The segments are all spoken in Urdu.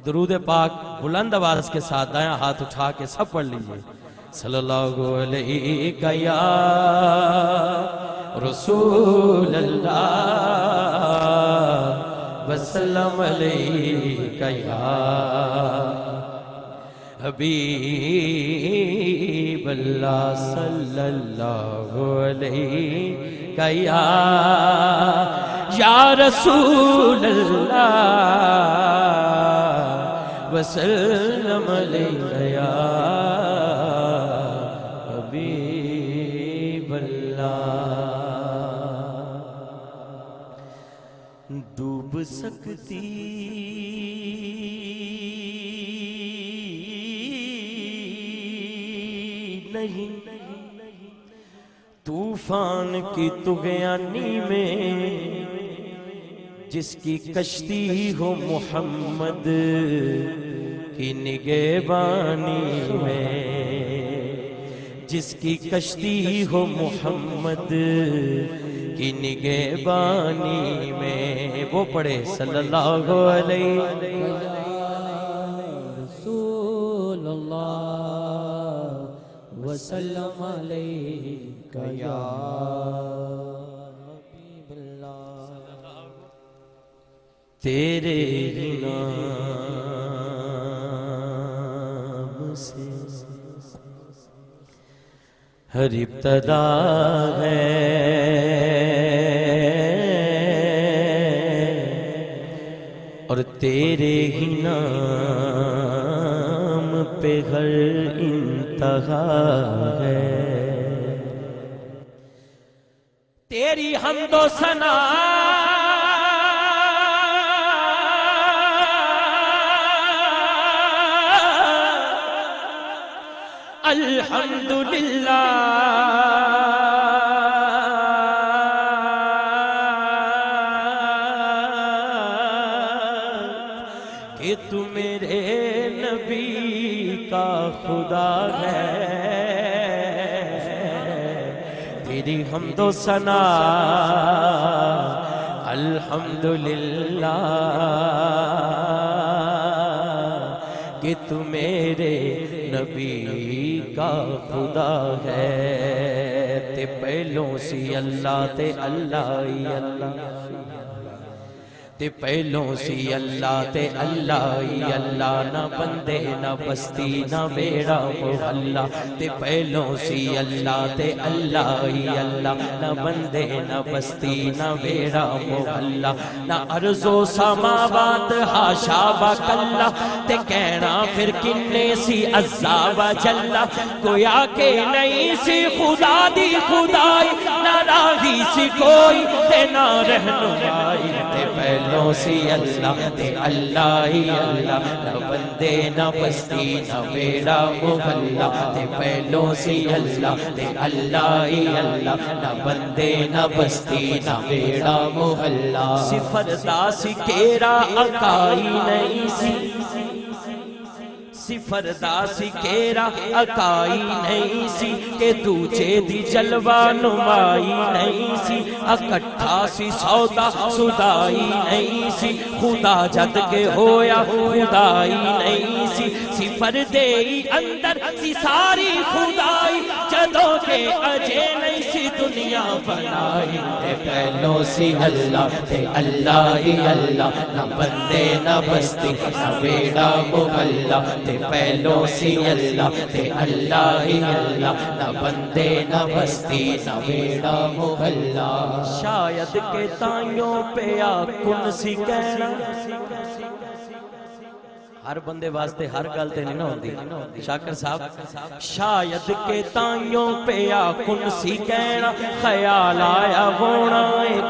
درود پاک بلند آواز کے ساتھ دائیں ہاتھ اٹھا کے سب پڑھ لیجئے. صلی اللہ علیہ یا رسول اللہ وسلم علیہ یا حبیب اللہ صلی اللہ علیہ یا رسول اللہ وسلم علیہ یا حبیب اللہ. ڈوب سکتی نہیں طوفان کی طغیانی میں جس کی کشتی ہو محمد کی نگہبانی میں، جس کی کشتی ہو محمد کی نگہبانی میں. وہ پڑھے صلی اللہ علیہ رسول اللہ وسلم علیہ یا حبیب اللہ. تیرے نام سے ہر ابتدا ہے اور تیرے ہی نام پہ ہر انتہا ہے. تیری حمد و ثنا الحمدللہ کہ تو میرے نبی کا خدا ہے. تیری حمد و ثنا الحمدللہ کہ تو میرے نبی کا خدا ہے. تے پہلوں سی اللہ تے اللہ ہی اللہ، تے پہلوں سی اللہ تے اللہ ہی اللہ. نہ بندے نہ بستی نہ بیڑا محلہ، تے پہلوں سی اللہ تے اللہ ہی اللہ. نہ بندے نہ بستی نہ بیڑا محلہ، نہ ارض و سماوات حاشا وکلا. تے کہنا پھر کنے سی عزا و جلا، گویا کہ نہیں سی خدا دی خدائی، نہ راہی سی کوئی تے نہ رہنمائی. تے پہلوں سی اللہ تے اللہ ہی اللہ، نہ بندے نہ بستی نہ بیڑا محلہ. تے پہلوں سی اللہ تے اللہ ہی اللہ، نہ بندے نہ بستی نہ بیڑا محلہ. سفردہ سی کیرا اکائی نہیں سی، سفردہ سی کیرا اکائی نہیں سی، کہ دوجے دی جلوہ نمائی نہیں سی. اکٹھا سی سودا سدائی نہیں سی، خدا جد کے ہویا خدائی نہیں سی. سفردے اندر سی ساری خدائی، جدوں کے اجے نہیں سی دنیا بنائی. تے پہلوں سی اللہ تے اللہ ہی اللہ، نہ بندے نہ بستی نہ بیڑا محلہ. تے پہلوں سی اللہ تے اللہ ہی اللہ، نہ بندے نہ بستی نہ بیڑا محلہ. شاید کہ تائیوں پہ آکن سی کہنا، ہر بندے واسطے ہر گل تے نہیں نہ ہوندی شاکر صاحب. شاید کہ تائیوں پہ آکن سی کہنا، خیال آیا ہونا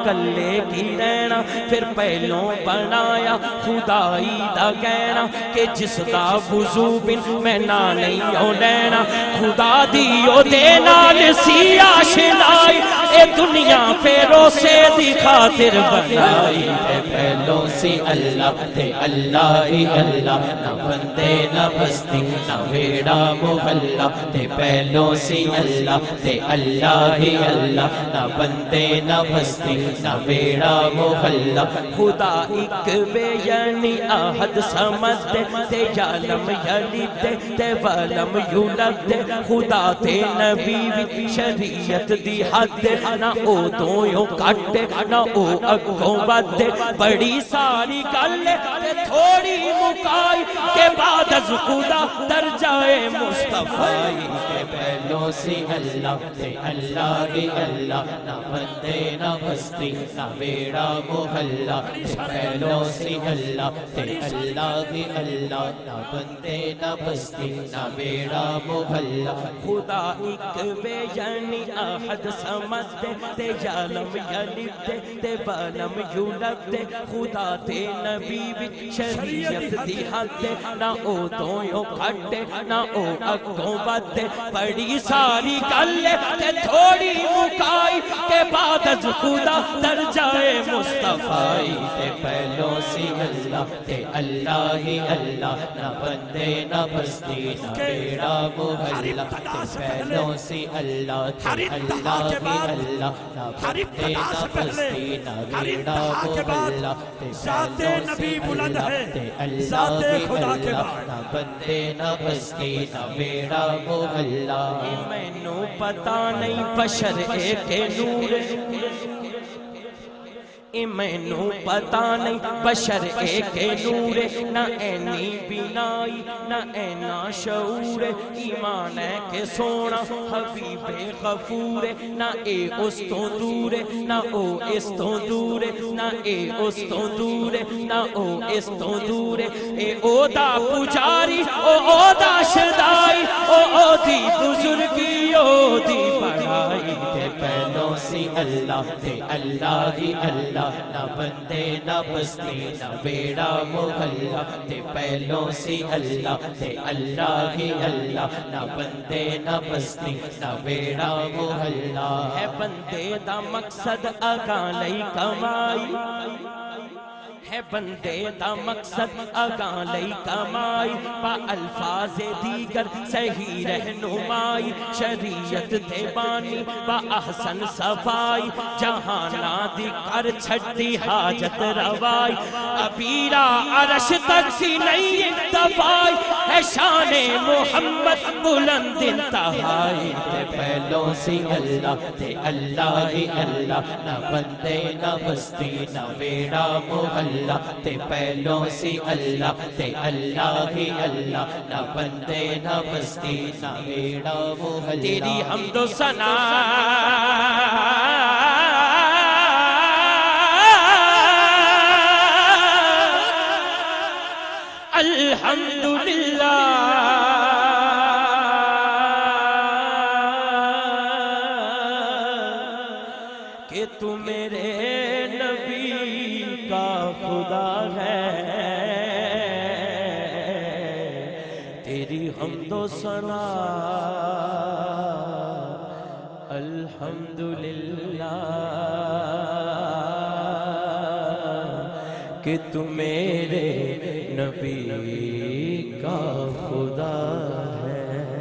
کلے کی رہنا. پھر پہلوں بنایا خدائی دا کہنا، کہ جس دا وضو بن میں نہ نہیں ہو لینا. خدا دیو دے نال سی آشنائی، اے دنیا پھیروں سے دی خاطر بنائی تے پہلوں سی اللہ تے اللہ ہی اللہ نہ بندے نہ بستی نہ ویڑا محلہ تے پہلوں سی اللہ تے اللہ ہی اللہ نہ بندے نہ بستی نہ ویڑا محلہ خدا ایک بے یعنی احد سمد تے یعلم یلد تے ولم یولد خدا تے نبی شریعت دی حد نہ او تو یوں کٹ نہ او اگوں ود بڑی ساری گل تے تھوڑی مکائی کے بعد از خدا درجائے مصطفی کے پہلوں سی اللہ تے اللہ ہی اللہ نہ بندے نہ بستی نہ ویڑا محلہ تے پہلوں سی اللہ تے اللہ ہی اللہ نہ بندے نہ بستی نہ ویڑا محلہ خدا ایک بے یعنی احد سمد تے یعلم یلد تے ولم یولد خدا تے نبی شریعت دی حد نہ او تو یوں کٹ نہ او اگوں ود بڑی ساری گل تے تھوڑی مکائی کے بعد از خدا درجائے مصطفی تے پہلوں سی اللہ تے اللہ ہی اللہ نہ بندے نہ بستی نہ ویڑا محلہ تے پہلوں سی اللہ تے اللہ ہی اللہ نہ بندے نہ بستی نہ ویڑا محلہ تے ذات نبی بلند ہے تے اللہ ذات ہی خدا کے اللہ بعد نہ بندے نہ بستی نہ ویڑا محلہ مینوں پتہ نہیں بشر ایک نور مینوں پتہ نہیں بشر ایک نور نہ اینی بینائی نہ اینا شعور ایمان ہے کہ سونا حبیب غفور نہ اے اس تو دور نہ او اس تو دور نہ اے اس تو دور نہ او اس تو دور اے او دا پجاری او دا شدائی او دی بزرگی او دی بڑائی تے پہلوں سی اللہ تے اللہ ہی اللہ نہ بندے نہ بستی نہ ویڑا محلہ تے پہلوں سی اللہ تے اللہ ہی اللہ نہ بندے نہ بستی نہ ویڑا محلہ ہے بندے دا مقصد اگاں لئی کمائی ہے بندے دا مقصد اگاں لئی کمائی با الفاظ دیگر صحیح رہنمائی شریعت دے بانی با احسن صفائی جہانا دی کر چھٹی حاجت روائی ابیرا عرش تک سی نہیں اکتفائی ہے شان محمد بلند انتہائی تے پہلوں سی اللہ تے اللہ ہی اللہ نہ بندے نہ بستی نہ ویڑا محلہ تے پہلوں سی اللہ تے اللہ ہی اللہ نہ بندے نہ بستی نہ ویڑا محلہ تیری حمد و ثنا الحمدللہ کہ تو میرے نبی کا خدا ہے تیری حمد و ثنا الحمدللہ کہ تو میرے نبی کا خدا ہے